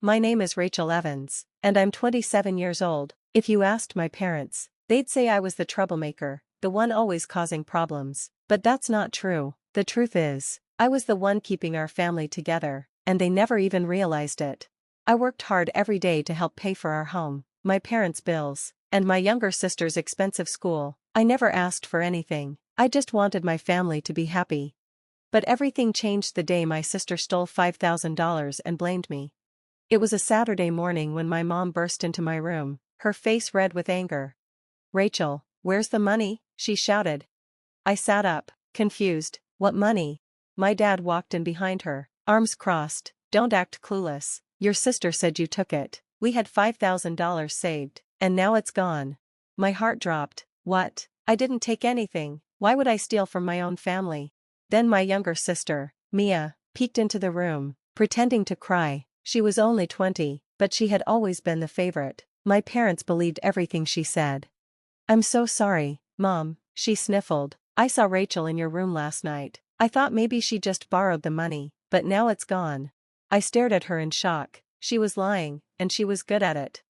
My name is Rachel Evans, and I'm 27 years old. If you asked my parents, they'd say I was the troublemaker, the one always causing problems. But that's not true. The truth is, I was the one keeping our family together, and they never even realized it. I worked hard every day to help pay for our home, my parents' bills, and my younger sister's expensive school. I never asked for anything. I just wanted my family to be happy. But everything changed the day my sister stole $5,000 and blamed me. It was a Saturday morning when my mom burst into my room, her face red with anger. "Rachel, where's the money?" she shouted. I sat up, confused. "What money?" My dad walked in behind her, arms crossed. "Don't act clueless. Your sister said you took it. We had $5,000 saved, and now it's gone." My heart dropped. "What? I didn't take anything. Why would I steal from my own family?" Then my younger sister, Mia, peeked into the room, pretending to cry. She was only 20, but she had always been the favorite. My parents believed everything she said. "I'm so sorry, Mom," she sniffled. "I saw Rachel in your room last night. I thought maybe she just borrowed the money, but now it's gone." I stared at her in shock. She was lying, and she was good at it.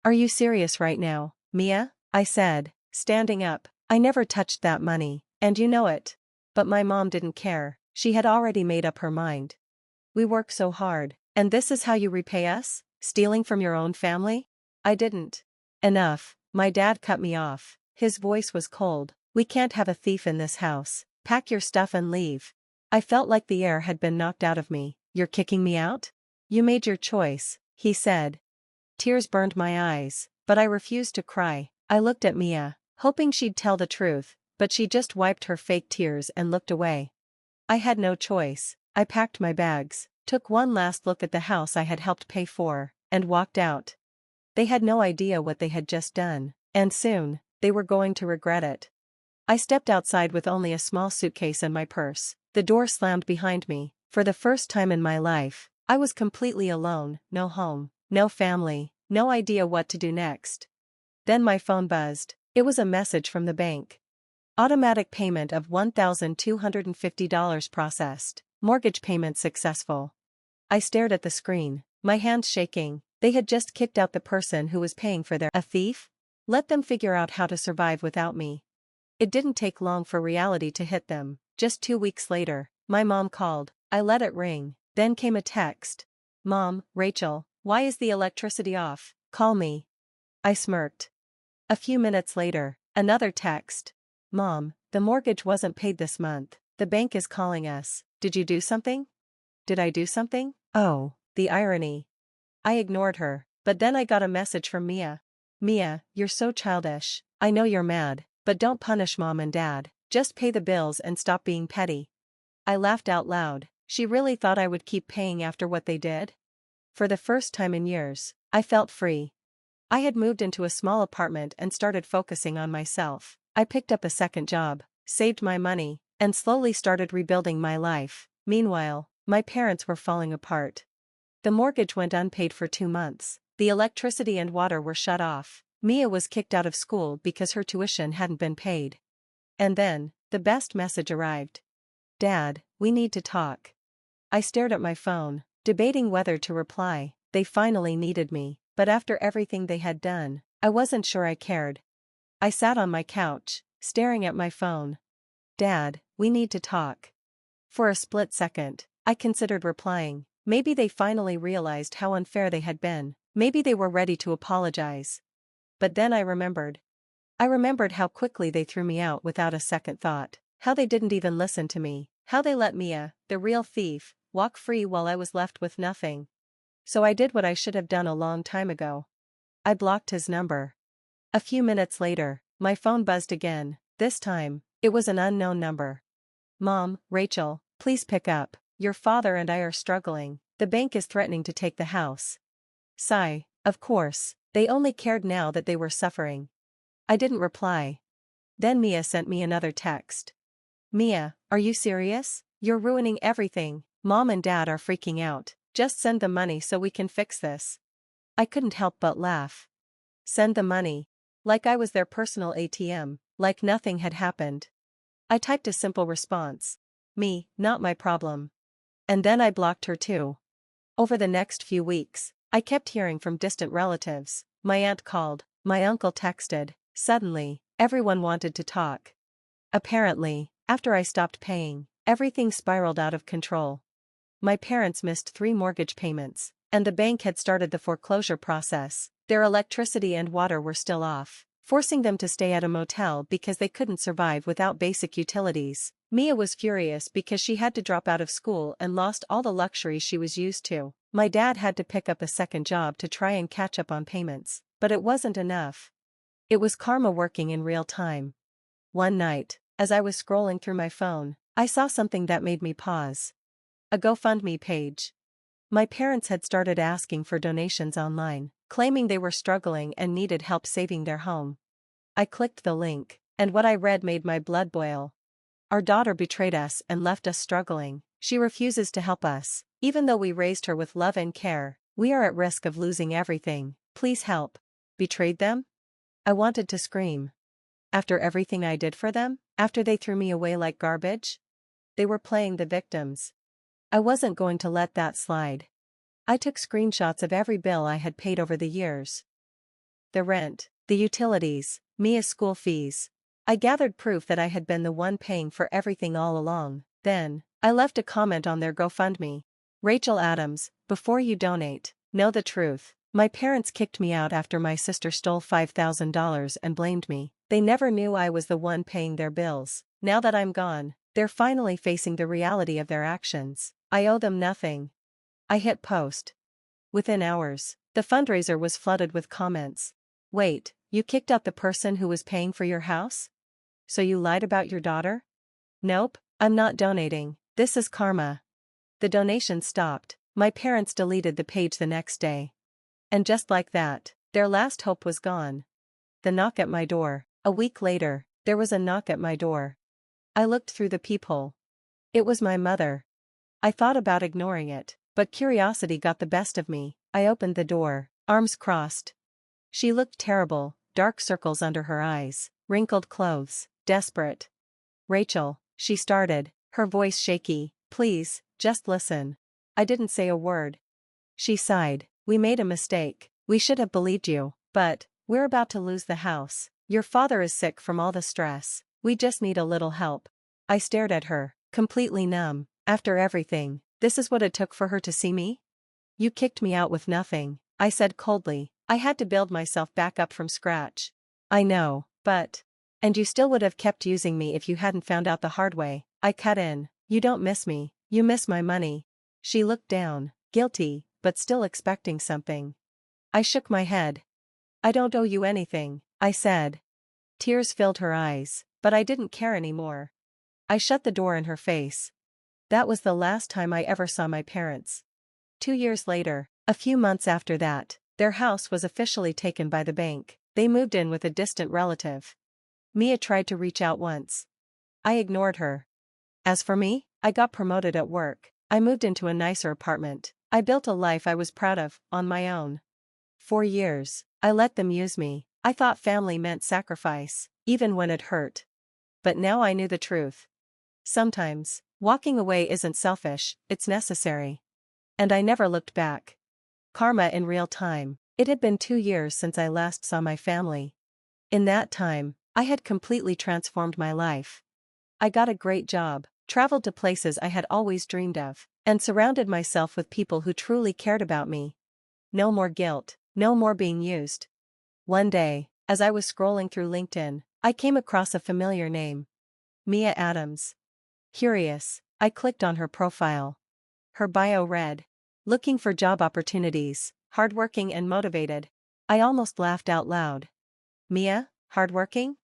"Are you serious right now, Mia?" I said, standing up. "I never touched that money, and you know it." But my mom didn't care. She had already made up her mind. "We work so hard, and this is how you repay us? Stealing from your own family?" I didn't. "Enough," my dad cut me off. His voice was cold. "We can't have a thief in this house. Pack your stuff and leave." I felt like the air had been knocked out of me. "You're kicking me out?" "You made your choice," he said. Tears burned my eyes, but I refused to cry. I looked at Mia, hoping she'd tell the truth, but she just wiped her fake tears and looked away. I had no choice. I packed my bags, took one last look at the house I had helped pay for, and walked out. They had no idea what they had just done, and soon, they were going to regret it. I stepped outside with only a small suitcase and my purse. The door slammed behind me. For the first time in my life, I was completely alone, no home, no family, no idea what to do next. Then my phone buzzed. It was a message from the bank. Automatic payment of $1,250 processed. Mortgage payment successful. I stared at the screen, my hands shaking. They had just kicked out the person who was paying for a thief? Let them figure out how to survive without me. It didn't take long for reality to hit them. Just 2 weeks later, my mom called. I let it ring. Then came a text. "Mom, Rachel, why is the electricity off? Call me." I smirked. A few minutes later, another text. "Mom, the mortgage wasn't paid this month. The bank is calling us. Did you do something?" Did I do something? Oh, the irony. I ignored her, but then I got a message from Mia. "Mia, you're so childish. I know you're mad, but don't punish Mom and Dad. Just pay the bills and stop being petty." I laughed out loud. She really thought I would keep paying after what they did? For the first time in years, I felt free. I had moved into a small apartment and started focusing on myself. I picked up a second job, saved my money, and slowly started rebuilding my life. Meanwhile, my parents were falling apart. The mortgage went unpaid for 2 months. The electricity and water were shut off. Mia was kicked out of school because her tuition hadn't been paid. And then, the best message arrived. "Dad, we need to talk." I stared at my phone, debating whether to reply. They finally needed me, but after everything they had done, I wasn't sure I cared. I sat on my couch, staring at my phone. "Dad, we need to talk." For a split second, I considered replying. Maybe they finally realized how unfair they had been. Maybe they were ready to apologize. But then I remembered. I remembered how quickly they threw me out without a second thought. How they didn't even listen to me. How they let Mia, the real thief, walk free while I was left with nothing. So I did what I should have done a long time ago. I blocked his number. A few minutes later, my phone buzzed again. This time, it was an unknown number. "Mom, Rachel, please pick up. Your father and I are struggling. The bank is threatening to take the house." Sigh. Of course, they only cared now that they were suffering. I didn't reply. Then Mia sent me another text. "Mia, are you serious? You're ruining everything. Mom and Dad are freaking out. Just send the money so we can fix this." I couldn't help but laugh. Send the money. Like I was their personal ATM, like nothing had happened. I typed a simple response. "Me, not my problem." And then I blocked her too. Over the next few weeks, I kept hearing from distant relatives. My aunt called, my uncle texted. Suddenly, everyone wanted to talk. Apparently, after I stopped paying, everything spiraled out of control. My parents missed 3 mortgage payments, and the bank had started the foreclosure process. Their electricity and water were still off, forcing them to stay at a motel because they couldn't survive without basic utilities. Mia was furious because she had to drop out of school and lost all the luxuries she was used to. My dad had to pick up a second job to try and catch up on payments, but it wasn't enough. It was karma working in real time. One night, as I was scrolling through my phone, I saw something that made me pause. A GoFundMe page. My parents had started asking for donations online, claiming they were struggling and needed help saving their home. I clicked the link, and what I read made my blood boil. Our daughter betrayed us and left us struggling. She refuses to help us. Even though we raised her with love and care, we are at risk of losing everything. Please help. Betrayed them? I wanted to scream. After everything I did for them? After they threw me away like garbage? They were playing the victims. I wasn't going to let that slide. I took screenshots of every bill I had paid over the years. The rent, the utilities, Mia's school fees. I gathered proof that I had been the one paying for everything all along. Then, I left a comment on their GoFundMe. Rachel Adams, before you donate, know the truth. My parents kicked me out after my sister stole $5,000 and blamed me. They never knew I was the one paying their bills. Now that I'm gone, they're finally facing the reality of their actions. I owe them nothing. I hit post. Within hours, the fundraiser was flooded with comments. Wait, you kicked out the person who was paying for your house? So you lied about your daughter? Nope, I'm not donating. This is karma. The donation stopped. My parents deleted the page the next day. And just like that, their last hope was gone. The knock at my door. A week later, there was a knock at my door. I looked through the peephole. It was my mother. I thought about ignoring it, but curiosity got the best of me. I opened the door, arms crossed. She looked terrible, dark circles under her eyes, wrinkled clothes, desperate. Rachel, she started, her voice shaky, please, just listen. I didn't say a word. She sighed, we made a mistake. We should have believed you, but we're about to lose the house. Your father is sick from all the stress. We just need a little help. I stared at her, completely numb. After everything, this is what it took for her to see me? You kicked me out with nothing, I said coldly. I had to build myself back up from scratch. I know, but... And you still would have kept using me if you hadn't found out the hard way. I cut in. You don't miss me, you miss my money. She looked down, guilty, but still expecting something. I shook my head. I don't owe you anything, I said. Tears filled her eyes, but I didn't care anymore. I shut the door in her face. That was the last time I ever saw my parents. 2 years later, a few months after that, their house was officially taken by the bank. They moved in with a distant relative. Mia tried to reach out once. I ignored her. As for me, I got promoted at work. I moved into a nicer apartment. I built a life I was proud of, on my own. 4 years, I let them use me. I thought family meant sacrifice, even when it hurt. But now I knew the truth. Sometimes, walking away isn't selfish, it's necessary. And I never looked back. Karma in real time. It had been 2 years since I last saw my family. In that time, I had completely transformed my life. I got a great job, traveled to places I had always dreamed of, and surrounded myself with people who truly cared about me. No more guilt, no more being used. One day, as I was scrolling through LinkedIn, I came across a familiar name. Mia Adams. Curious, I clicked on her profile. Her bio read, looking for job opportunities, hardworking and motivated. I almost laughed out loud. Mia, hardworking?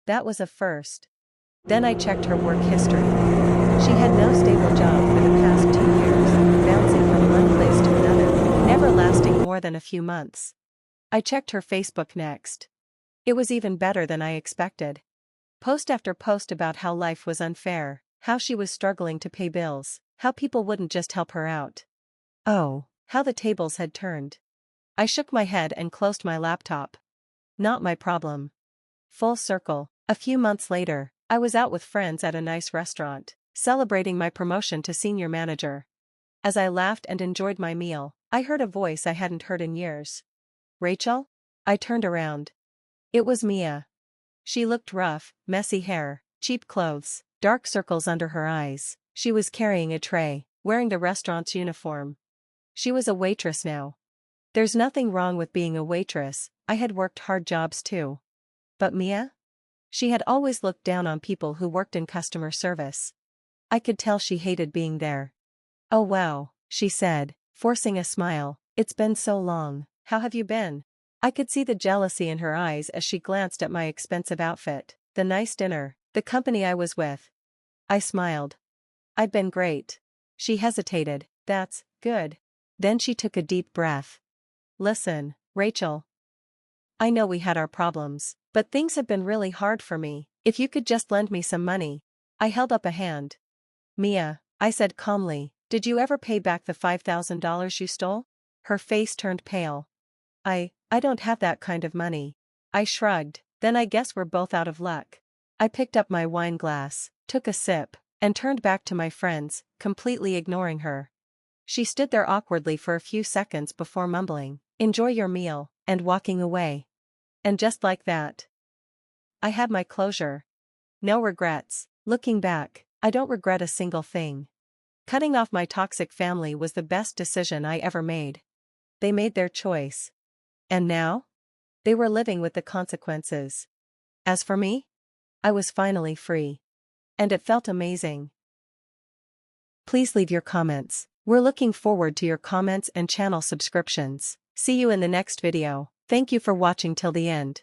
That was a first. Then I checked her work history. She had no stable job for the past 2 years, bouncing from one place to another, never lasting more than a few months. I checked her Facebook next. It was even better than I expected. Post after post about how life was unfair, how she was struggling to pay bills, how people wouldn't just help her out. Oh, how the tables had turned. I shook my head and closed my laptop. Not my problem. Full circle, a few months later, I was out with friends at a nice restaurant, celebrating my promotion to senior manager. As I laughed and enjoyed my meal, I heard a voice I hadn't heard in years. Rachel? I turned around. It was Mia. She looked rough, messy hair, cheap clothes, dark circles under her eyes. She was carrying a tray, wearing the restaurant's uniform. She was a waitress now. There's nothing wrong with being a waitress, I had worked hard jobs too. But Mia? She had always looked down on people who worked in customer service. I could tell she hated being there. Oh wow, she said, forcing a smile, it's been so long, how have you been? I could see the jealousy in her eyes as she glanced at my expensive outfit, the nice dinner, the company I was with. I smiled. I'd been great. She hesitated, that's good. Then she took a deep breath. Listen, Rachel. I know we had our problems, but things have been really hard for me. If you could just lend me some money. I held up a hand. Mia, I said calmly, did you ever pay back the $5,000 you stole? Her face turned pale. I don't have that kind of money. I shrugged, then I guess we're both out of luck. I picked up my wine glass, took a sip, and turned back to my friends, completely ignoring her. She stood there awkwardly for a few seconds before mumbling, enjoy your meal, and walking away. And just like that, I had my closure. No regrets. Looking back, I don't regret a single thing. Cutting off my toxic family was the best decision I ever made. They made their choice. And now? They were living with the consequences. As for me? I was finally free. And it felt amazing. Please leave your comments. We're looking forward to your comments and channel subscriptions. See you in the next video. Thank you for watching till the end.